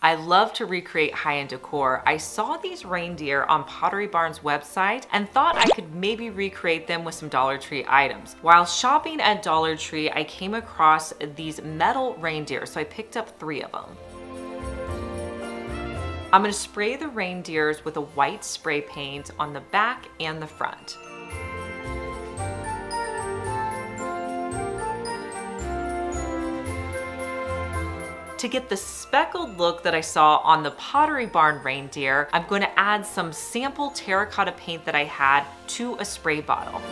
I love to recreate high-end decor. I saw these reindeer on Pottery Barn's website and thought I could maybe recreate them with some Dollar Tree items. While shopping at Dollar Tree, I came across these metal reindeer, so I picked up 3 of them. I'm gonna spray the reindeers with a white spray paint on the back and the front. To get the speckled look that I saw on the Pottery Barn reindeer, I'm going to add some sample terracotta paint that I had to a spray bottle.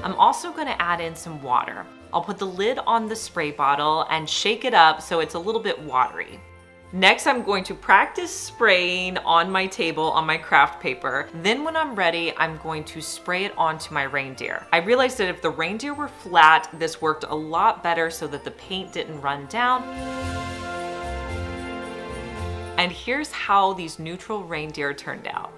I'm also going to add in some water. I'll put the lid on the spray bottle and shake it up so it's a little bit watery. Next, I'm going to practice spraying on my table on my craft paper. Then when I'm ready, I'm going to spray it onto my reindeer. I realized that if the reindeer were flat, this worked a lot better so that the paint didn't run down. And here's how these neutral reindeer turned out.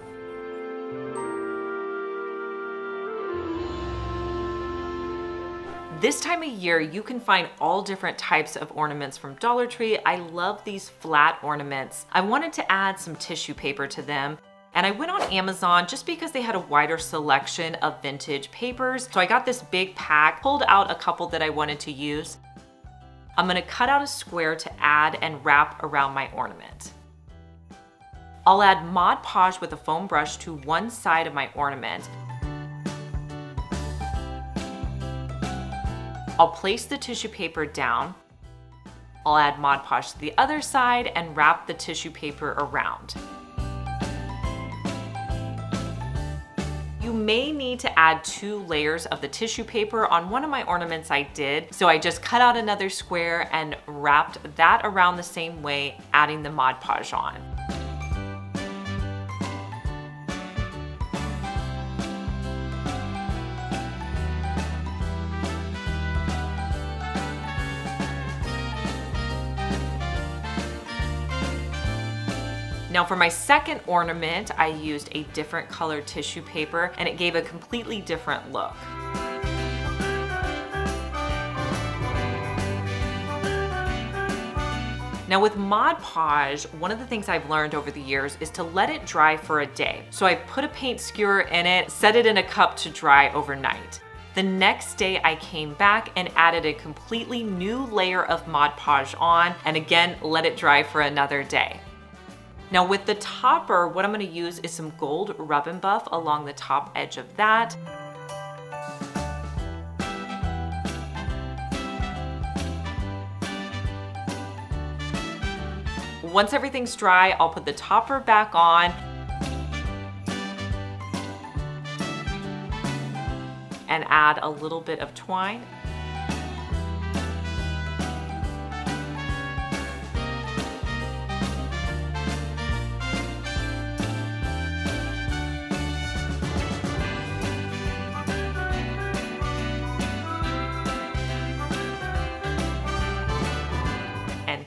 This time of year, you can find all different types of ornaments from Dollar Tree. I love these flat ornaments. I wanted to add some tissue paper to them, and I went on Amazon just because they had a wider selection of vintage papers. So I got this big pack, pulled out a couple that I wanted to use. I'm gonna cut out a square to add and wrap around my ornament. I'll add Mod Podge with a foam brush to one side of my ornament. I'll place the tissue paper down. I'll add Mod Podge to the other side and wrap the tissue paper around. You may need to add 2 layers of the tissue paper. On one of my ornaments I did, so I just cut out another square and wrapped that around the same way, adding the Mod Podge on. Now for my second ornament, I used a different colored tissue paper and it gave a completely different look. Now with Mod Podge, one of the things I've learned over the years is to let it dry for a day. So I put a paint skewer in it, set it in a cup to dry overnight. The next day I came back and added a completely new layer of Mod Podge on, and again, let it dry for another day. Now with the topper, what I'm gonna use is some gold rub and buff along the top edge of that. Once everything's dry, I'll put the topper back on and add a little bit of twine.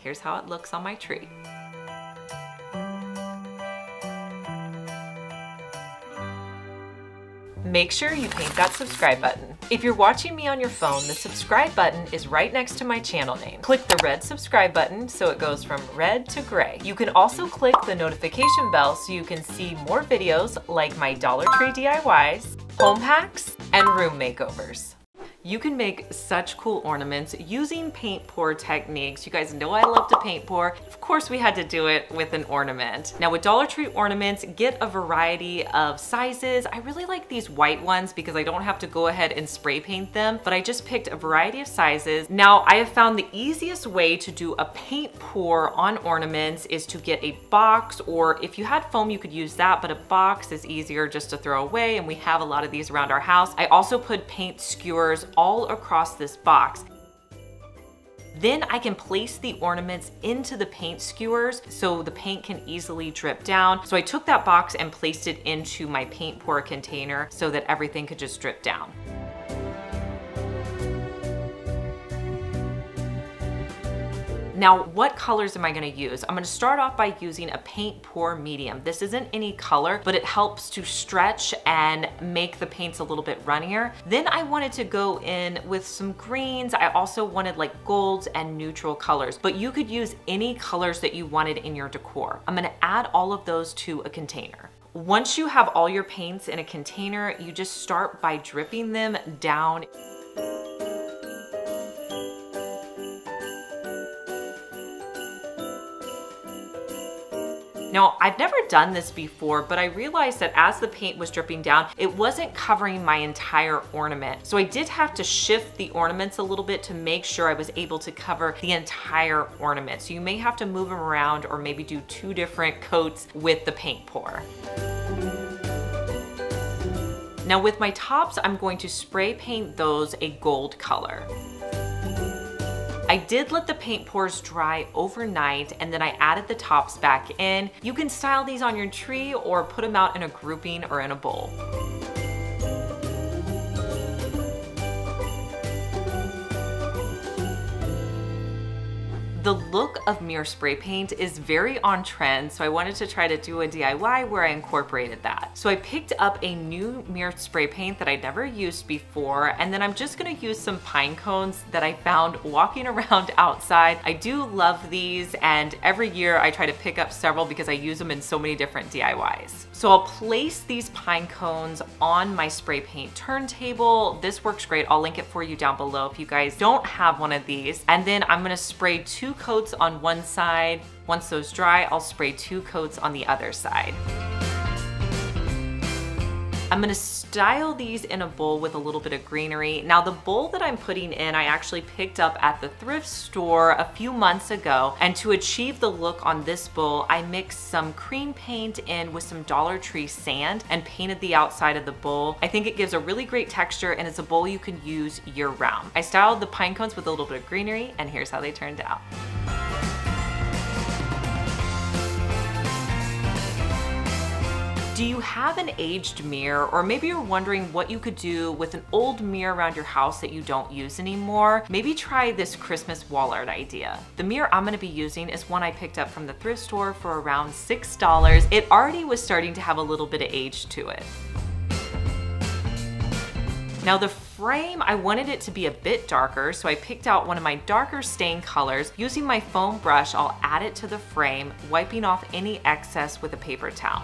Here's how it looks on my tree. Make sure you paint that subscribe button. If you're watching me on your phone, the subscribe button is right next to my channel name. Click the red subscribe button so it goes from red to gray. You can also click the notification bell so you can see more videos like my Dollar Tree DIYs, home hacks, and room makeovers. You can make such cool ornaments using paint pour techniques. You guys know I love to paint pour. Of course, we had to do it with an ornament. Now with Dollar Tree ornaments, get a variety of sizes. I really like these white ones because I don't have to go ahead and spray paint them, but I just picked a variety of sizes. Now I have found the easiest way to do a paint pour on ornaments is to get a box, or if you had foam, you could use that, but a box is easier just to throw away, and we have a lot of these around our house. I also put paint skewers all across this box. Then I can place the ornaments into the paint skewers so the paint can easily drip down. So I took that box and placed it into my paint pour container so that everything could just drip down. Now, what colors am I gonna use? I'm gonna start off by using a paint pour medium. This isn't any color, but it helps to stretch and make the paints a little bit runnier. Then I wanted to go in with some greens. I also wanted like golds and neutral colors, but you could use any colors that you wanted in your decor. I'm gonna add all of those to a container. Once you have all your paints in a container, you just start by dripping them down. Now, I've never done this before, but I realized that as the paint was dripping down, it wasn't covering my entire ornament. So I did have to shift the ornaments a little bit to make sure I was able to cover the entire ornament. So you may have to move them around or maybe do 2 different coats with the paint pour. Now with my tops, I'm going to spray paint those a gold color. I did let the paint pours dry overnight and then I added the tops back in. You can style these on your tree or put them out in a grouping or in a bowl. The look of mirror spray paint is very on trend, so I wanted to try to do a DIY where I incorporated that. So I picked up a new mirror spray paint that I'd never used before, and then I'm just gonna use some pine cones that I found walking around outside. I do love these, and every year I try to pick up several because I use them in so many different DIYs. So I'll place these pine cones on my spray paint turntable. This works great. I'll link it for you down below if you guys don't have one of these. And then I'm gonna spray 2 coats on one side. Once those dry, I'll spray 2 coats on the other side. I'm gonna style these in a bowl with a little bit of greenery. Now the bowl that I'm putting in, I actually picked up at the thrift store a few months ago. And to achieve the look on this bowl, I mixed some cream paint in with some Dollar Tree sand and painted the outside of the bowl. I think it gives a really great texture and it's a bowl you can use year round. I styled the pine cones with a little bit of greenery and here's how they turned out. Do you have an aged mirror, or maybe you're wondering what you could do with an old mirror around your house that you don't use anymore? Maybe try this Christmas wall art idea. The mirror I'm gonna be using is one I picked up from the thrift store for around $6. It already was starting to have a little bit of age to it. Now the frame, I wanted it to be a bit darker, so I picked out one of my darker stain colors. Using my foam brush, I'll add it to the frame, wiping off any excess with a paper towel.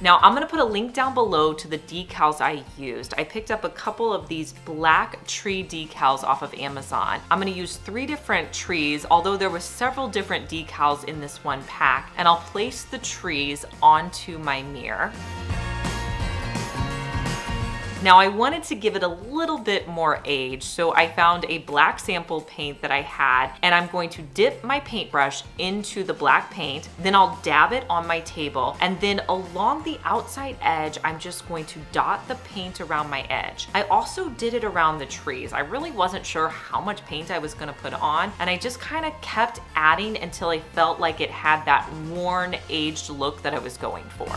Now I'm gonna put a link down below to the decals I used. I picked up a couple of these black tree decals off of Amazon. I'm gonna use 3 different trees, although there were several different decals in this one pack, and I'll place the trees onto my mirror. Now I wanted to give it a little bit more age, so I found a black sample paint that I had, and I'm going to dip my paintbrush into the black paint, then I'll dab it on my table, and then along the outside edge, I'm just going to dot the paint around my edge. I also did it around the trees. I really wasn't sure how much paint I was gonna put on, and I just kind of kept adding until I felt like it had that worn, aged look that I was going for.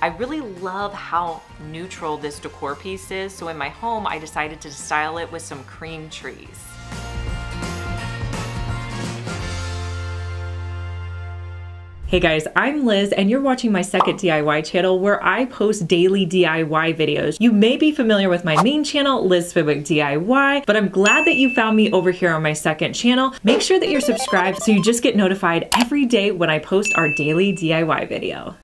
I really love how neutral this decor piece is, so in my home, I decided to style it with some cream trees. Hey guys, I'm Liz and you're watching my second DIY channel where I post daily DIY videos. You may be familiar with my main channel, Liz Fenwick DIY, but I'm glad that you found me over here on my second channel. Make sure that you're subscribed so you just get notified every day when I post our daily DIY video.